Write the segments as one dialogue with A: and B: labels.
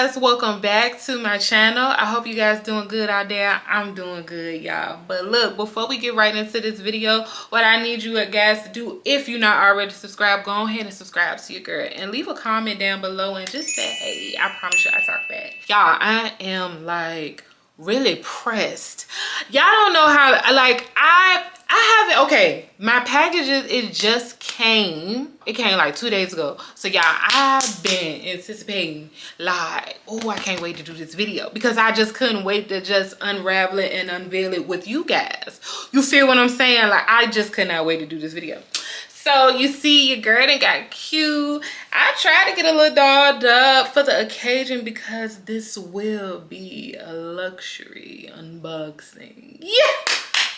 A: guys, welcome back to my channel. I hope you guys doing good out there. I'm doing good, y'all. But look, before we get right into this video, what I need you guys to do, if you're not already subscribed, go ahead and subscribe to your girl and leave a comment down below and just say hey. I promise you I talk back. Y'all, I am like really pressed. Y'all don't know how, like, I haven't, okay, my packages, it just came. It came like 2 days ago. So y'all, I've been anticipating like, oh, I can't wait to do this video because I just couldn't wait to just unravel it and unveil it with you guys. You feel what I'm saying? Like, I just could not wait to do this video. So you see, your girl done got cute. I tried to get a little dolled up for the occasion because this will be a luxury unboxing. Yeah.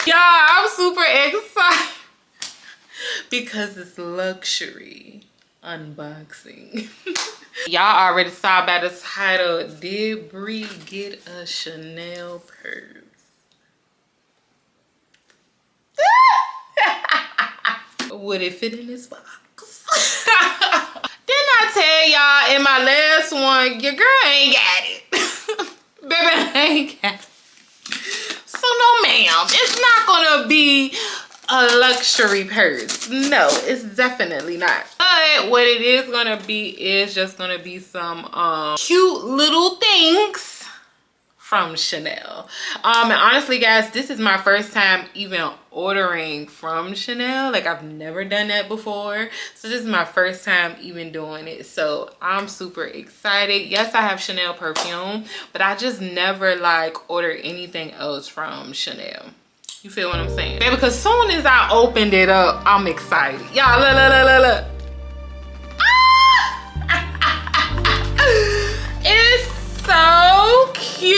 A: Y'all, I'm super excited because it's luxury unboxing. Y'all already saw by the title, did Bree get a Chanel purse? Would it fit in this box? Didn't I tell y'all in my last one, your girl ain't got it. Baby, I ain't got it. So no ma'am, it's not gonna be a luxury purse. No, it's definitely not. But what it is gonna be is just gonna be some cute little things from Chanel. And honestly guys, this is my first time even ordering from Chanel. Like, I've never done that before, so this is my first time even doing it, so I'm super excited. Yes, I have Chanel perfume, but I just never like order anything else from Chanel. You feel what I'm saying, baby? Because soon as I opened it up, I'm excited. Y'all, look, look, look, look. It's so cute.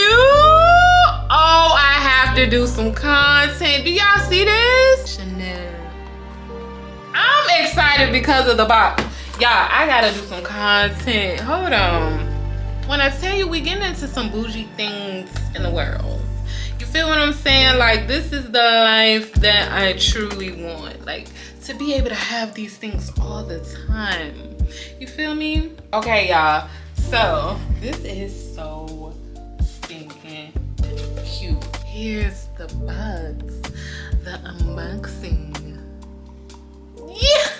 A: Oh, I have to do some content. Do y'all see this? Chanel. I'm excited because of the box. Y'all, I gotta do some content. Hold on. When I tell you we getting into some bougie things in the world, you feel what I'm saying? Like, this is the life that I truly want. Like, to be able to have these things all the time. You feel me? Okay, y'all. So, this is so stinking cute. Here's the bugs, the unboxing. Yeah.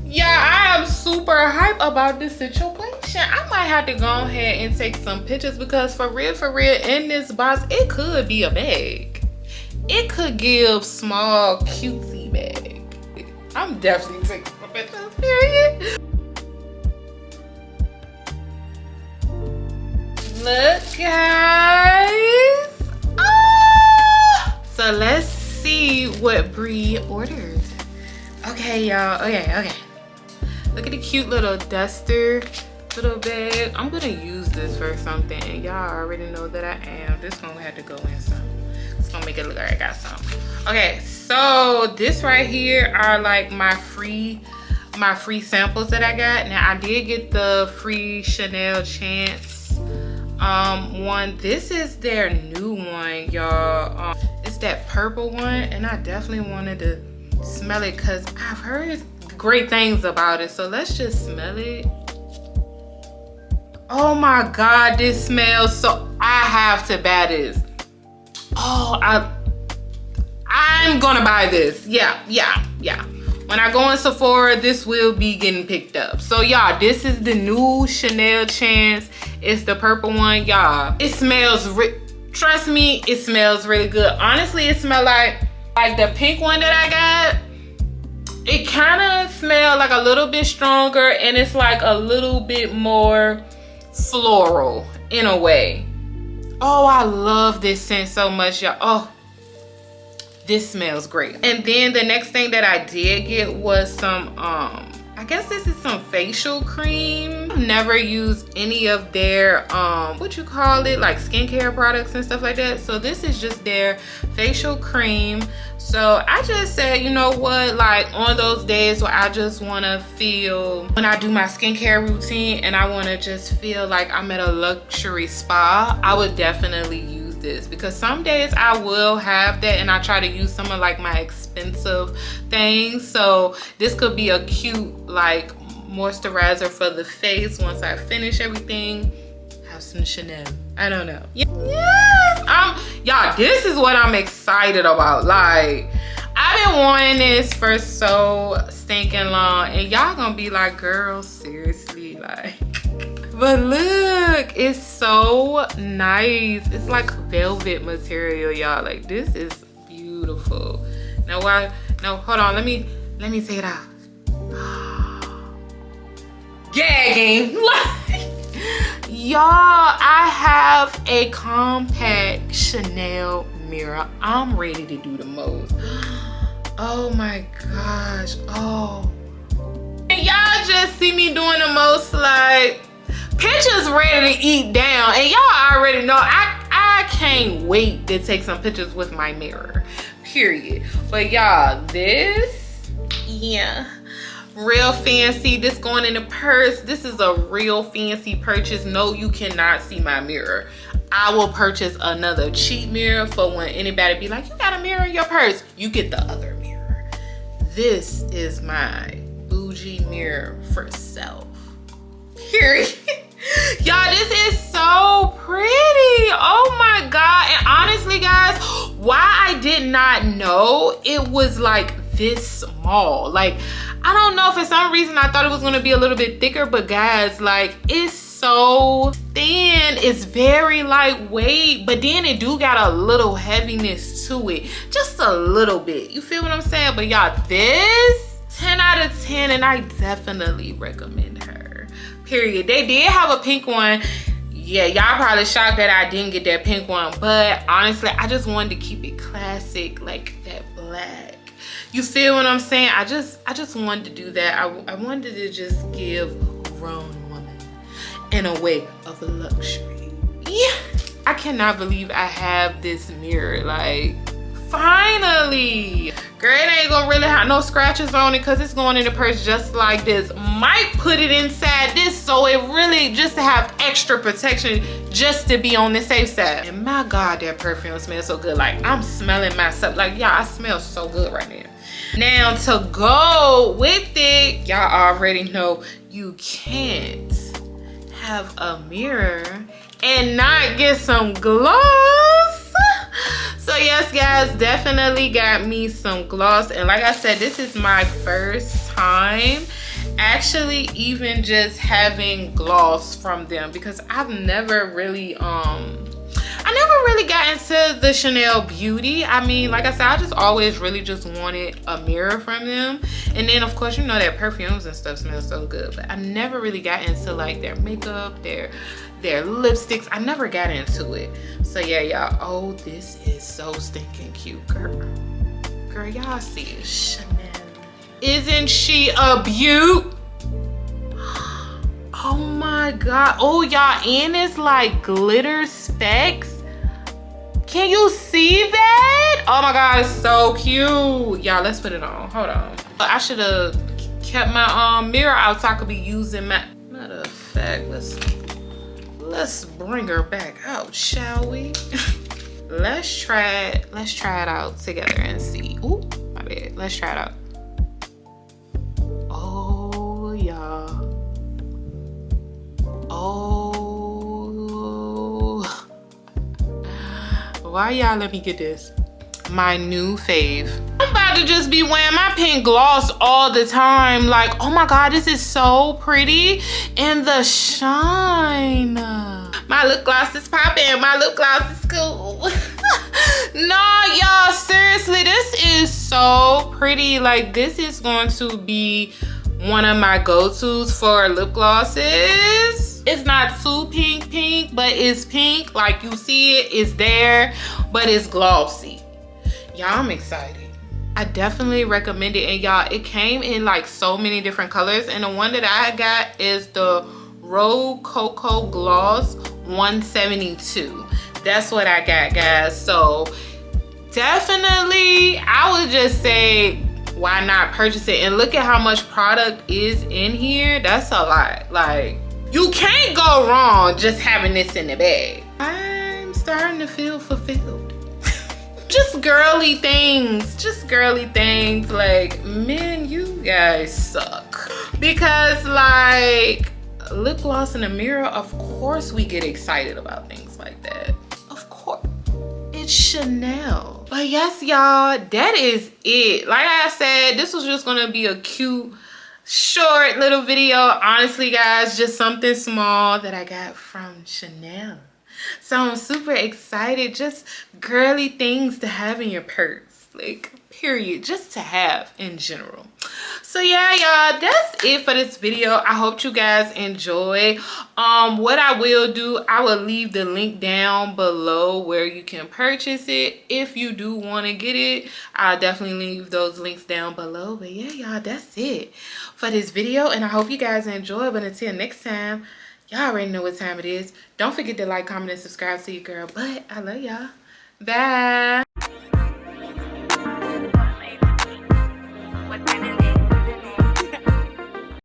A: Yeah, I am super hype about this situation. I might have to go ahead and take some pictures because for real, in this box, it could be a bag. It could give small, cutesy bag. I'm definitely taking some pictures, period. Look, guys. Oh! So let's see what Bree ordered. Okay, y'all. Okay. Look at the cute little duster little bag. I'm gonna use this for something. Y'all already know that I am. This one had to go in some. It's gonna make it look like I got some. Okay, so this right here are like my free samples that I got. Now I did get the free Chanel Chance one. This is their new one, y'all. It's that purple one, and I definitely wanted to smell it because I've heard great things about it. So let's just smell it. Oh my god, this smells so, I have to buy this. Oh, I'm gonna buy this. Yeah. When I go in Sephora, this will be getting picked up. So y'all, this is the new Chanel Chance. It's the purple one, y'all. It smells, trust me, it smells really good. Honestly, it smells like the pink one that I got. It kind of smells like a little bit stronger, and it's like a little bit more floral in a way. Oh, I love this scent so much, y'all. Oh, this smells great. And then the next thing that I did get was some I guess this is some facial cream. I've never used any of their what you call it, like skincare products and stuff like that. So this is just their facial cream. So I just said, you know what, like on those days where I just want to feel, when I do my skincare routine and I want to just feel like I'm at a luxury spa, I would definitely use this, because some days I will have that and I try to use some of like my expensive things. So this could be a cute like moisturizer for the face once I finish everything. Have have some Chanel. I don't know. Yes, y'all, this is what I'm excited about. Like, I've been wanting this for so stinking long, and y'all gonna be like, girl, seriously, like. But look, it's so nice. It's like velvet material, y'all. Like, this is beautiful. Now, no, hold on. Let me take it out. Gagging. Y'all, I have a compact Chanel mirror. I'm ready to do the most. Oh my gosh. Oh. And y'all just see me doing the most, like, pictures ready to eat down. And y'all already know I can't wait to take some pictures with my mirror, period. But y'all, this, yeah, real fancy. This going in the purse. This is a real fancy purchase. No, you cannot see my mirror. I will purchase another cheap mirror for when anybody be like, you got a mirror in your purse. You get the other mirror. This is my bougie mirror for self, period. Y'all, this is so pretty. Oh my God. And honestly, guys, why I did not know it was like this small. Like, I don't know, for some reason I thought it was gonna be a little bit thicker, but guys, like, it's so thin. It's very lightweight, but then it do got a little heaviness to it. Just a little bit. You feel what I'm saying? But y'all, this 10 out of 10, and I definitely recommend her. Period. They did have a pink one. Yeah, y'all probably shocked that I didn't get that pink one, but honestly, I just wanted to keep it classic, like that black. You feel what I'm saying? I just wanted to do that. I wanted to just give a grown woman in a way of luxury. Yeah. I cannot believe I have this mirror. Like, finally. Girl, it ain't gonna really have no scratches on it because it's going in the purse just like this. Might put it inside this so it really just to have extra protection, just to be on the safe side. And my God, that perfume smells so good. Like, I'm smelling myself. Like, y'all, I smell so good right now. Now, to go with it, y'all already know you can't have a mirror and not get some gloss. So yes, guys, definitely got me some gloss. And like I said, this is my first time actually even just having gloss from them, because I've never really got into the Chanel Beauty. I mean, like I said, I just always really just wanted a mirror from them. And then of course, you know that perfumes and stuff smell so good, but I never really got into like their makeup, their lipsticks. I never got into it. So yeah, y'all, oh, this is so stinking cute, girl. Girl, y'all see it, Chanel. Isn't she a beaut? Oh my God. Oh, y'all, and it's like glitter specks. Can you see that? Oh my God, it's so cute. Y'all, let's put it on. Hold on. I should have kept my mirror out so I could be using my, matter of fact, let's bring her back out, shall we? Let's try it out together and see. Ooh, my bad. Let's try it out. Oh, y'all. Oh. Why y'all let me get this? My new fave. I'm about to just be wearing my pink gloss all the time. Like, oh my God, this is so pretty. And the shine. My lip gloss is popping. My lip gloss is cool. No, y'all, seriously, this is so pretty. Like, this is going to be one of my go-tos for lip glosses. It's not too pink, but it's pink. Like, you see it, it's there, but it's glossy. Y'all, I'm excited. I definitely recommend it. And y'all, it came in like so many different colors. And the one that I got is the Rococo Gloss 172. That's what I got, guys. So definitely, I would just say, why not purchase it? And look at how much product is in here. That's a lot. Like, you can't go wrong just having this in the bag. I'm starting to feel fulfilled. Just girly things. Like, man, you guys suck. Because, like, lip gloss in the mirror, of course we get excited about things like that. Of course. It's Chanel. But yes, y'all, that is it. Like I said, this was just gonna be a cute, short little video. Honestly, guys, just something small that I got from Chanel. So I'm super excited. Just girly things to have in your purse. Like, period. Just to have in general. So yeah, y'all, that's it for this video. I hope you guys enjoy. What I will do, I will leave the link down below where you can purchase it. If you do want to get it, I'll definitely leave those links down below. But yeah, y'all, that's it for this video, and I hope you guys enjoy. But until next time, y'all already know what time it is. Don't forget to like, comment, and subscribe to your girl. But I love y'all. Bye.